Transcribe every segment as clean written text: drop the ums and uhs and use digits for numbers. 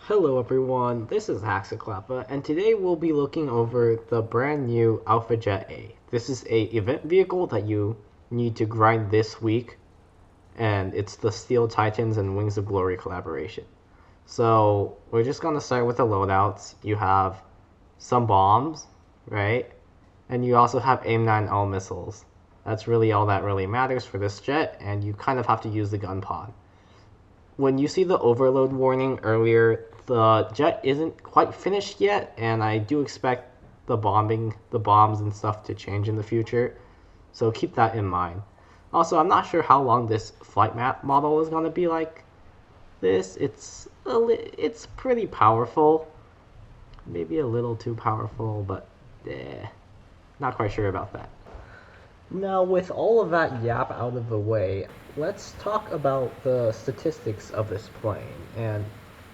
Hello everyone, this is Haxaclappa, and today we'll be looking over the brand new Alpha Jet A. This is a event vehicle that you need to grind this week, and it's the Steel Titans and Wings of Glory collaboration. So we're just gonna start with the loadouts. You have some bombs, right? And you also have AIM-9L missiles. That's really all that really matters for this jet, and you kind of have to use the gun pod. When you see the overload warning earlier, the jet isn't quite finished yet, and I do expect the bombs and stuff to change in the future, so keep that in mind. Also, I'm not sure how long this flight map model is going to be like this. It's pretty powerful, maybe a little too powerful, but not quite sure about that. Now, with all of that yap out of the way, let's talk about the statistics of this plane. And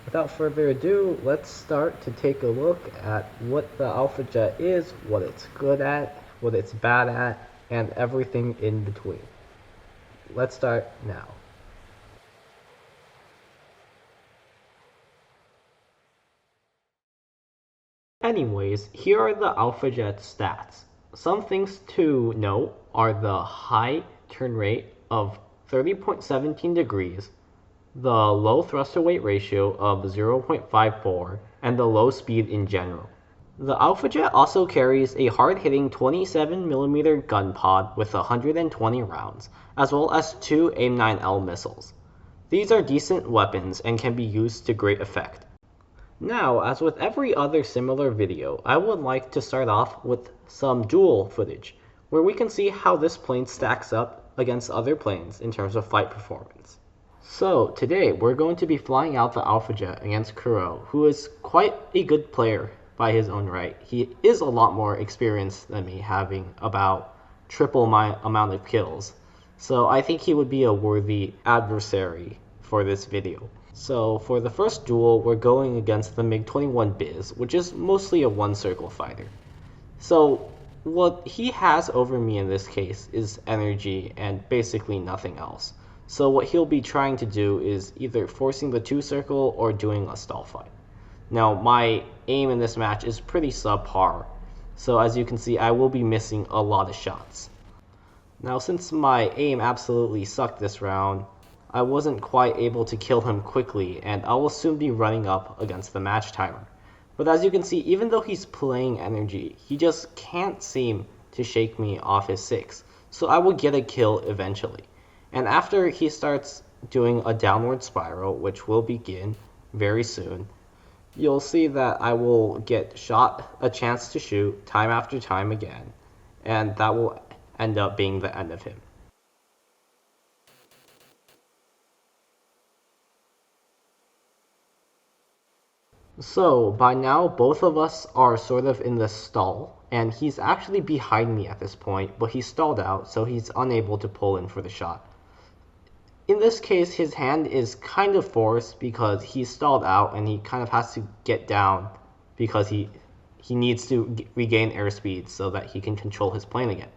without further ado, let's start to take a look at what the Alpha Jet is, what it's good at, what it's bad at, and everything in between. Let's start now. Anyways, here are the Alpha Jet stats. Some things to note are the high turn rate of 30.17 degrees, the low thruster weight ratio of 0.54, and the low speed in general. The Alpha Jet also carries a hard-hitting 27mm gun pod with 120 rounds, as well as 2 AIM-9L missiles. These are decent weapons and can be used to great effect. Now, as with every other similar video, I would like to start off with some duel footage, where we can see how this plane stacks up against other planes in terms of flight performance. So, today we're going to be flying out the Alpha Jet against Kurou, who is quite a good player by his own right. He is a lot more experienced than me, having about triple my amount of kills. So I think he would be a worthy adversary for this video. So for the first duel, we're going against the MiG-21 Biz, which is mostly a one-circle fighter. So what he has over me in this case is energy and basically nothing else. So what he'll be trying to do is either forcing the two-circle or doing a stall fight. Now my aim in this match is pretty subpar, so as you can see I will be missing a lot of shots. Now since my aim absolutely sucked this round, I wasn't quite able to kill him quickly, and I will soon be running up against the match timer. But as you can see, even though he's playing energy, he just can't seem to shake me off his 6, so I will get a kill eventually. And after he starts doing a downward spiral, which will begin very soon, you'll see that I will get shot a chance to shoot time after time again, and that will end up being the end of him. So, by now, both of us are sort of in the stall, and he's actually behind me at this point, but he's stalled out, so he's unable to pull in for the shot. In this case, his hand is kind of forced because he's stalled out, and he kind of has to get down because he needs to regain airspeed so that he can control his plane again.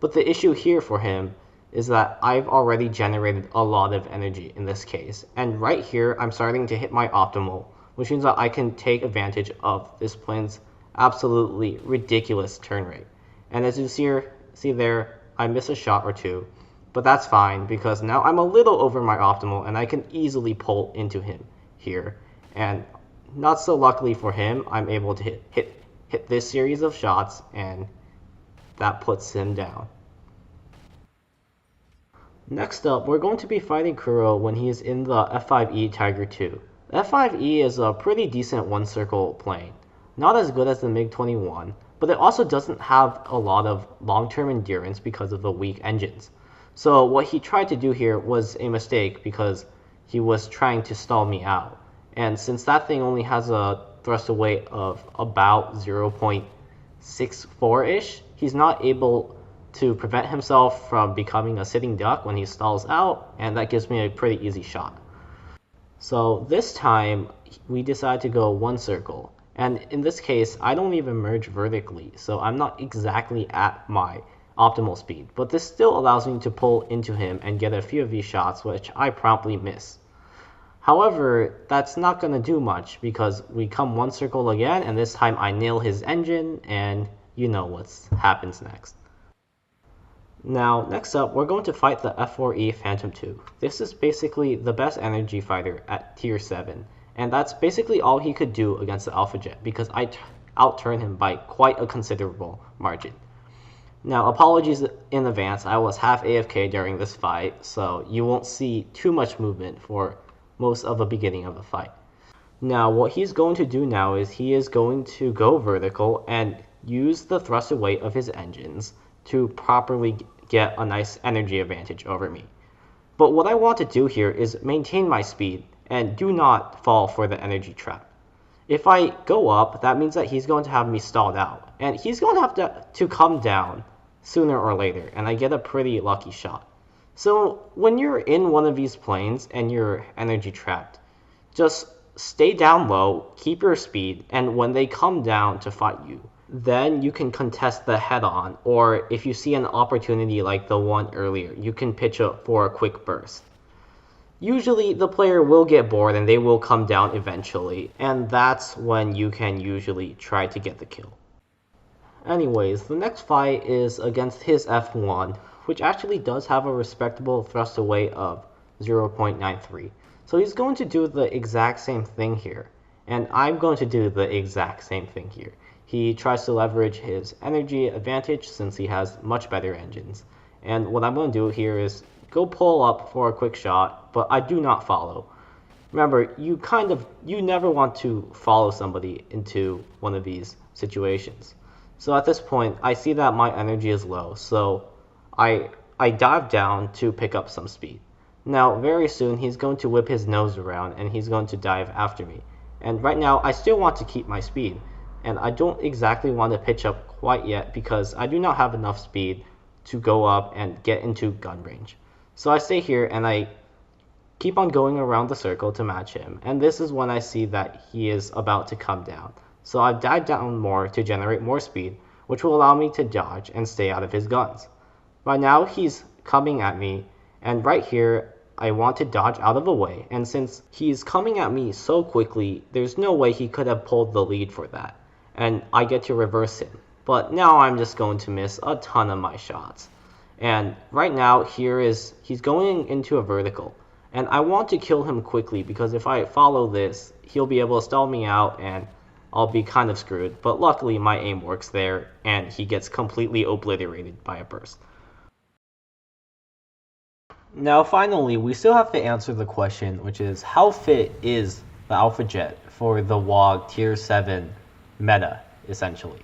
But the issue here for him is that I've already generated a lot of energy in this case, and right here, I'm starting to hit my optimal, which means that I can take advantage of this plane's absolutely ridiculous turn rate. And as you see there, I miss a shot or two, but that's fine because now I'm a little over my optimal and I can easily pull into him here. And not so luckily for him, I'm able to hit this series of shots, and that puts him down. Next up, we're going to be fighting Kurou when he is in the F5E Tiger II. The F5E is a pretty decent one-circle plane. Not as good as the MiG-21, but it also doesn't have a lot of long-term endurance because of the weak engines. So what he tried to do here was a mistake because he was trying to stall me out. And since that thing only has a thrust weight of about 0.64-ish, he's not able to prevent himself from becoming a sitting duck when he stalls out, and that gives me a pretty easy shot. So this time, we decide to go one circle, and in this case, I don't even merge vertically, so I'm not exactly at my optimal speed, but this still allows me to pull into him and get a few of these shots, which I promptly miss. However, that's not going to do much because we come one circle again, and this time I nail his engine, and you know what happens next. Now, next up, we're going to fight the F4E Phantom 2. This is basically the best energy fighter at tier 7, and that's basically all he could do against the Alpha Jet because I outturned him by quite a considerable margin. Now, apologies in advance, I was half AFK during this fight, so you won't see too much movement for most of the beginning of the fight. Now, what he's going to do now is he is going to go vertical and use the thruster weight of his engines to properly get a nice energy advantage over me. But what I want to do here is maintain my speed and do not fall for the energy trap. If I go up, that means that he's going to have me stalled out, and he's going to have to come down sooner or later, and I get a pretty lucky shot. So when you're in one of these planes and you're energy trapped, just stay down low, keep your speed, and when they come down to fight you, then you can contest the head-on, or if you see an opportunity like the one earlier, you can pitch up for a quick burst. Usually the player will get bored and they will come down eventually, and that's when you can usually try to get the kill. Anyways, the next fight is against his F1, which actually does have a respectable thrust away of 0.93. So he's going to do the exact same thing here, and I'm going to do the exact same thing here. He tries to leverage his energy advantage since he has much better engines. And what I'm going to do here is go pull up for a quick shot, but I do not follow. Remember, you never want to follow somebody into one of these situations. So at this point, I see that my energy is low, so I dive down to pick up some speed. Now, very soon, he's going to whip his nose around and he's going to dive after me. And right now, I still want to keep my speed. And I don't exactly want to pitch up quite yet because I do not have enough speed to go up and get into gun range. So I stay here and I keep on going around the circle to match him. And this is when I see that he is about to come down. So I dive down more to generate more speed, which will allow me to dodge and stay out of his guns. By now, he's coming at me, and right here, I want to dodge out of the way, and since he's coming at me so quickly, there's no way he could have pulled the lead for that, and I get to reverse him. But now I'm just going to miss a ton of my shots. And right now, he's going into a vertical, and I want to kill him quickly, because if I follow this, he'll be able to stall me out, and I'll be kind of screwed. But luckily, my aim works there, and he gets completely obliterated by a burst. Now finally, we still have to answer the question, which is how fit is the Alpha Jet for the WoG Tier 7 meta, essentially.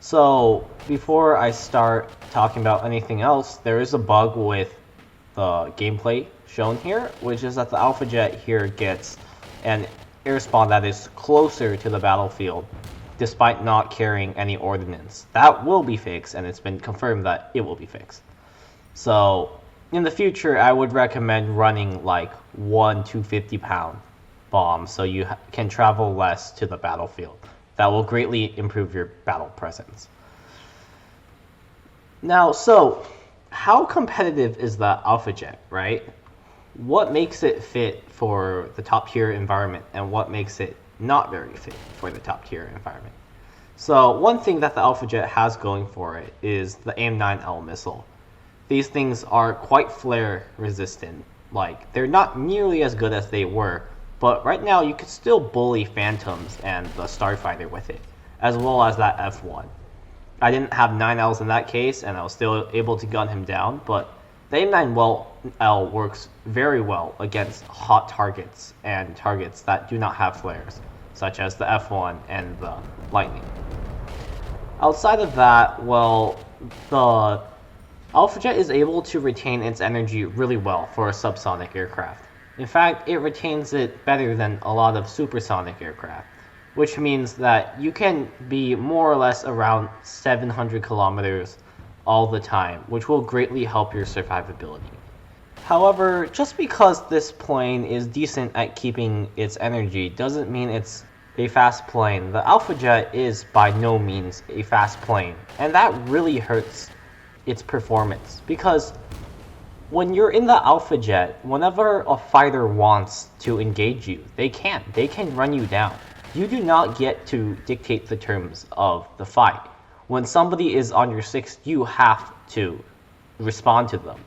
So before I start talking about anything else, there is a bug with the gameplay shown here, which is that the Alpha Jet here gets an air spawn that is closer to the battlefield, despite not carrying any ordnance. That will be fixed, and it's been confirmed that it will be fixed. So in the future, I would recommend running like 1 250-pound bombs so you can travel less to the battlefield. That will greatly improve your battle presence. Now, so how competitive is the Alpha Jet, right? What makes it fit for the top tier environment and what makes it not very fit for the top tier environment? So one thing that the Alpha Jet has going for it is the AIM-9L missile. These things are quite flare resistant. Like, they're not nearly as good as they were, but right now you can still bully Phantoms and the Starfighter with it, as well as that F1. I didn't have 9Ls in that case, and I was still able to gun him down, but the AIM-9L works very well against hot targets and targets that do not have flares, such as the F1 and the Lightning. Outside of that, well, the Alpha Jet is able to retain its energy really well for a subsonic aircraft. In fact, it retains it better than a lot of supersonic aircraft, which means that you can be more or less around 700 kilometers all the time, which will greatly help your survivability. However, just because this plane is decent at keeping its energy doesn't mean it's a fast plane. The Alpha Jet is by no means a fast plane, and that really hurts its performance, because When you're in the Alpha Jet, whenever a fighter wants to engage you, they can. They can run you down. You do not get to dictate the terms of the fight. When somebody is on your 6th, you have to respond to them,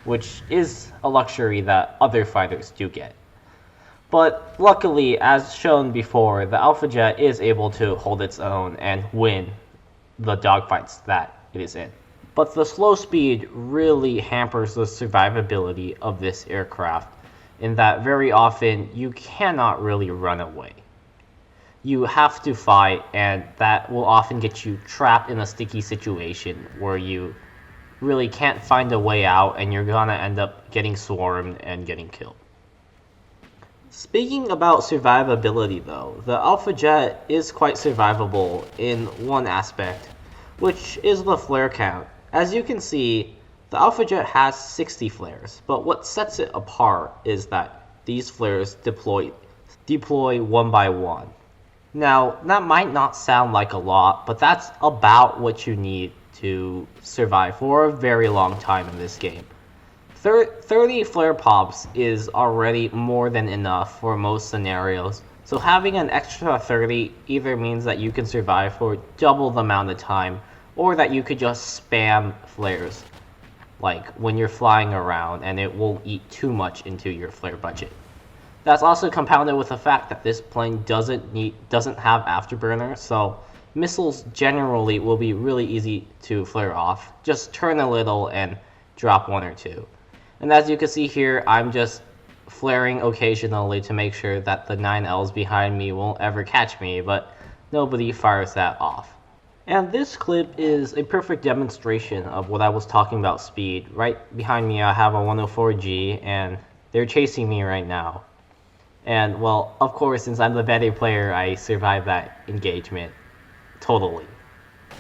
which is a luxury that other fighters do get. But luckily, as shown before, the Alpha Jet is able to hold its own and win the dogfights that it is in. But the slow speed really hampers the survivability of this aircraft in that very often you cannot really run away. You have to fight, and that will often get you trapped in a sticky situation where you really can't find a way out and you're gonna end up getting swarmed and getting killed. Speaking about survivability though, the Alpha Jet is quite survivable in one aspect, which is the flare count. As you can see, the Alpha Jet has 60 flares, but what sets it apart is that these flares deploy one by one. Now, that might not sound like a lot, but that's about what you need to survive for a very long time in this game. 30 flare pops is already more than enough for most scenarios, so having an extra 30 either means that you can survive for double the amount of time, or that you could just spam flares, like when you're flying around, and it won't eat too much into your flare budget. That's also compounded with the fact that this plane doesn't have afterburner, so missiles generally will be really easy to flare off. Just turn a little and drop one or two. And as you can see here, I'm just flaring occasionally to make sure that the 9Ls behind me won't ever catch me, but nobody fires that off. And this clip is a perfect demonstration of what I was talking about speed. Right behind me I have a 104G and they're chasing me right now. And well, of course, since I'm the better player, I survived that engagement totally.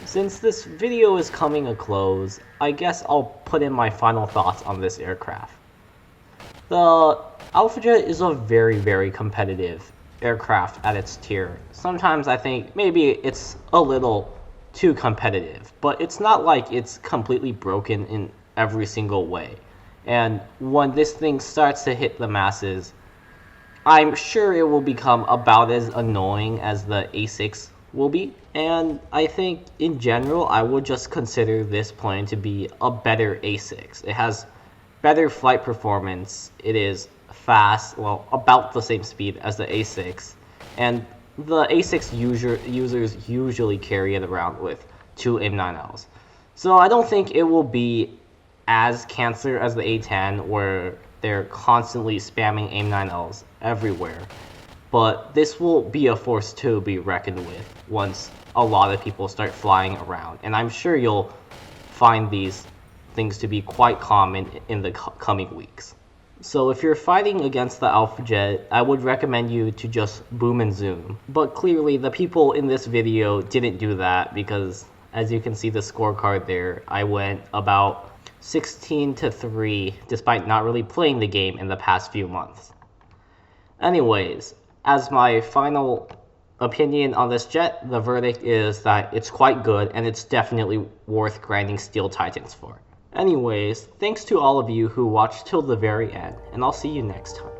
Since this video is coming a close, I guess I'll put in my final thoughts on this aircraft. The Alpha Jet is a very, very competitive aircraft at its tier. Sometimes I think maybe it's a little too competitive, but it's not like it's completely broken in every single way. And when this thing starts to hit the masses, I'm sure it will become about as annoying as the A6 will be. And I think in general, I would just consider this plane to be a better A6. It has better flight performance. It is fast, well, about the same speed as the A6. And the A6 users usually carry it around with 2 M9Ls. So I don't think it will be as cancer as the A10 where they're constantly spamming M9Ls everywhere. But this will be a force to be reckoned with once a lot of people start flying around. And I'm sure you'll find these things to be quite common in the coming weeks. So if you're fighting against the Alpha Jet, I would recommend you to just boom and zoom. But clearly the people in this video didn't do that because, as you can see the scorecard there, I went about 16-3 despite not really playing the game in the past few months. Anyways, as my final opinion on this jet, the verdict is that it's quite good and it's definitely worth grinding Steel Titans for. Anyways, thanks to all of you who watched till the very end, and I'll see you next time.